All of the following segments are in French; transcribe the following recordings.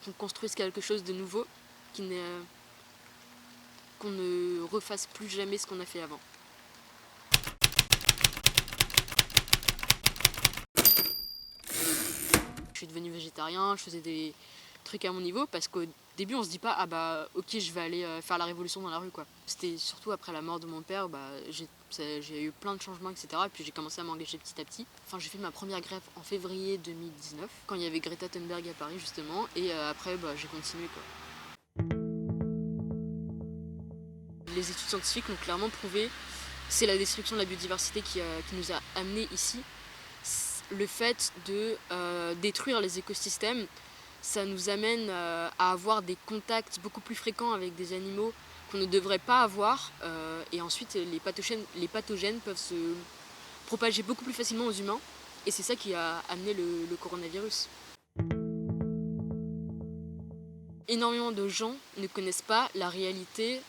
qu'on construise quelque chose de nouveau, qu'on ne refasse plus jamais ce qu'on a fait avant. Je suis devenu végétarien, je faisais des trucs à mon niveau parce qu'au début on se dit pas ah bah ok je vais aller faire la révolution dans la rue quoi. C'était surtout après la mort de mon père, j'ai eu plein de changements etc. Et puis j'ai commencé à m'engager petit à petit. Enfin j'ai fait ma première grève en février 2019 quand il y avait Greta Thunberg à Paris justement et après j'ai continué quoi. Les études scientifiques l'ont clairement prouvé, c'est la destruction de la biodiversité qui nous a amenés ici. Le fait de détruire les écosystèmes, ça nous amène à avoir des contacts beaucoup plus fréquents avec des animaux qu'on ne devrait pas avoir. Et ensuite, les pathogènes peuvent se propager beaucoup plus facilement aux humains. Et c'est ça qui a amené le coronavirus. Énormément de gens ne connaissent pas la réalité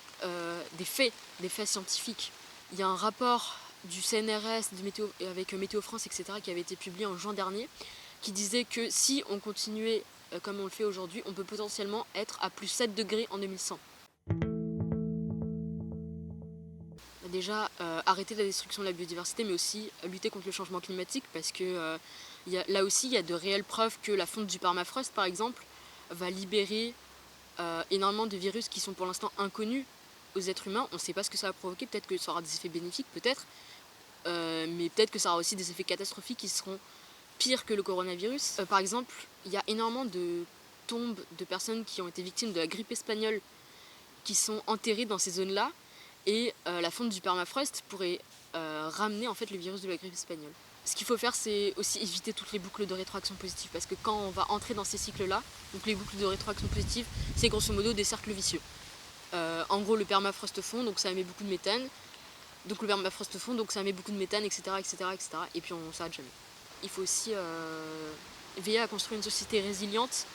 des faits scientifiques. Il y a un rapport du CNRS, avec Météo France, etc., qui avait été publié en juin dernier, qui disait que si on continuait comme on le fait aujourd'hui, on peut potentiellement être à plus 7 degrés en 2100. Déjà, arrêter la destruction de la biodiversité, mais aussi lutter contre le changement climatique, parce que là aussi, il y a de réelles preuves que la fonte du permafrost, par exemple, va libérer énormément de virus qui sont pour l'instant inconnus aux êtres humains. On ne sait pas ce que ça va provoquer, peut-être que ça aura des effets bénéfiques, peut-être, mais peut-être que ça aura aussi des effets catastrophiques qui seront pires que le coronavirus. Par exemple, il y a énormément de tombes de personnes qui ont été victimes de la grippe espagnole qui sont enterrées dans ces zones-là, et la fonte du permafrost pourrait ramener en fait le virus de la grippe espagnole. Ce qu'il faut faire, c'est aussi éviter toutes les boucles de rétroaction positive, parce que quand on va entrer dans ces cycles-là, donc les boucles de rétroaction positive, c'est grosso modo des cercles vicieux. En gros, le permafrost fond, donc ça émet beaucoup de méthane. Donc le permafrost fond, donc ça émet beaucoup de méthane, etc., etc., etc. Et puis on s'arrête jamais. Il faut aussi veiller à construire une société résiliente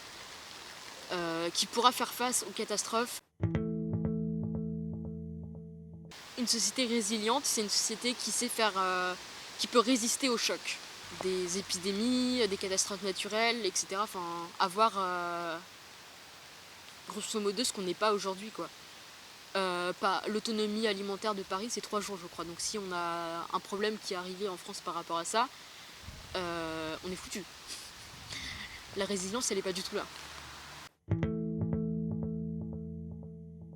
qui pourra faire face aux catastrophes. Une société résiliente, c'est une société qui sait qui peut résister aux chocs. Des épidémies, des catastrophes naturelles, etc. Enfin, avoir grosso modo ce qu'on n'est pas aujourd'hui, quoi. L'autonomie alimentaire de Paris, c'est 3 jours, je crois. Donc si on a un problème qui est arrivé en France par rapport à ça, on est foutu. La résilience, elle n'est pas du tout là.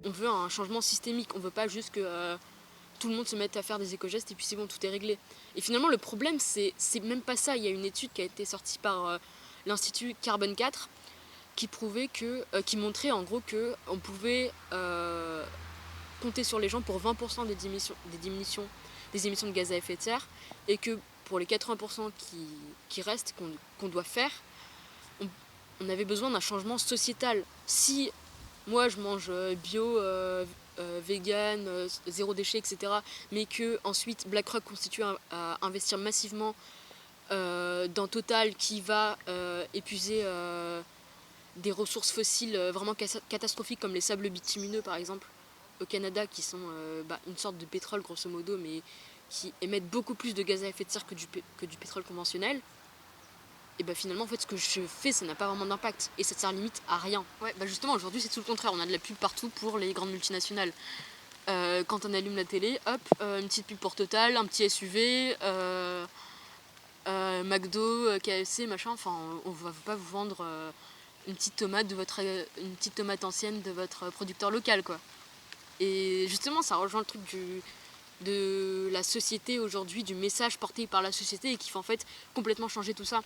On veut un changement systémique. On veut pas juste que tout le monde se mette à faire des éco-gestes et puis c'est bon, tout est réglé. Et finalement, le problème, c'est même pas ça. Il y a une étude qui a été sortie par l'Institut Carbone 4 qui montrait en gros qu'on pouvait compter sur les gens pour 20% des émissions de gaz à effet de serre, et que pour les 80% qui restent, qu'on doit faire, on avait besoin d'un changement sociétal. Si moi je mange bio, vegan, zéro déchet, etc., mais que ensuite BlackRock continue à investir massivement dans Total qui va épuiser des ressources fossiles vraiment catastrophiques comme les sables bitumineux par exemple au Canada, qui sont une sorte de pétrole grosso modo, mais qui émettent beaucoup plus de gaz à effet de serre que du pétrole conventionnel. Et finalement en fait ce que je fais, ça n'a pas vraiment d'impact et ça sert limite à rien. Ouais, justement aujourd'hui c'est tout le contraire, on a de la pub partout pour les grandes multinationales. Quand on allume la télé, hop, une petite pub pour Total, un petit SUV, McDo, KFC, machin. Enfin, on va pas vous vendre une petite tomate ancienne de votre producteur local, quoi. Et justement, ça rejoint le truc de la société aujourd'hui, du message porté par la société et qui fait en fait complètement changer tout ça.